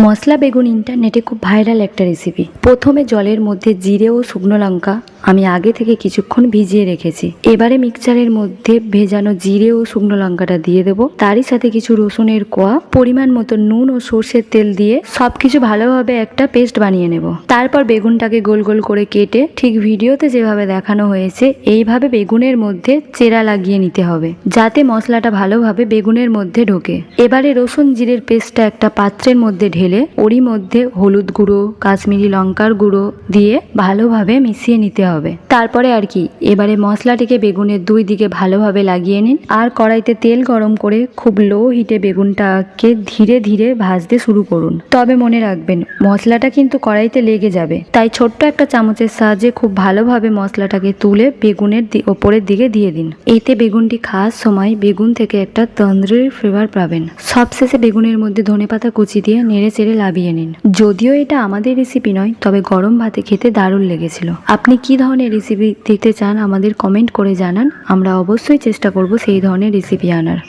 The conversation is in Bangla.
মশলা বেগুন ইন্টারনেটে খুব ভাইরাল একটা রেসিপি। প্রথমে জলের মধ্যে জিরে ও শুকনো লঙ্কা আমি আগে থেকে কিছুক্ষণ ভিজিয়ে রেখেছি। এবারে মিক্সচারের মধ্যে ভেজানো জিরে ও শুকনো লঙ্কাটা দিয়ে দেবো। তারই সাথে কিছু রসুনের কোয়া, পরিমাণ মতো নুন ও সর্ষের তেল দিয়ে সবকিছু ভালোভাবে একটা পেস্ট বানিয়ে নেব। তারপর বেগুনটাকে গোল গোল করে কেটে ঠিক ভিডিওতে যেভাবে দেখানো হয়েছে এইভাবে বেগুনের মধ্যে চেরা লাগিয়ে নিতে হবে, যাতে মশলাটা ভালোভাবে বেগুনের মধ্যে ঢোকে। এবারে রসুন জিরের পেস্টটা একটা পাত্রের মধ্যে ঢেলে ওরই মধ্যে হলুদ গুঁড়ো, কাশ্মীরি লঙ্কার গুঁড়ো দিয়ে ভালোভাবে মিশিয়ে নিতে হবে। তারপরে আর কি, এবারে মশলাটিকে বেগুনের দুই দিকে ভালোভাবে লাগিয়ে নিন আর কড়াইতে তেল গরম করে খুব লো হিটে বেগুনটাকে ধীরে ধীরে ভাজতে শুরু করুন। তবে মনে রাখবেন, মশলাটা কিন্তু কড়াইতে লেগে যাবে, তাই ছোট্ট একটা চামচের সাহায্যে খুব ভালোভাবে মশলাটাকে তুলে বেগুনের ওপরের দিকে দিয়ে দিন। এতে বেগুনটি খাওয়ার সময় বেগুন থেকে একটা তন্দ্রির ফ্লেভার পাবেন। সবশেষে বেগুনের মধ্যে ধনেপাতা কুচি দিয়ে নেড়ে চেড়ে লাভিয়ে নিন। যদিও এটা আমাদের রেসিপি নয়, তবে গরম ভাতে খেতে দারুণ লেগেছিল। আপনি কি ধরনের রেসিপি দিতে চান আমাদের কমেন্ট করে জানান, আমরা অবশ্যই চেষ্টা করব সেই ধরনের রেসিপি আনার।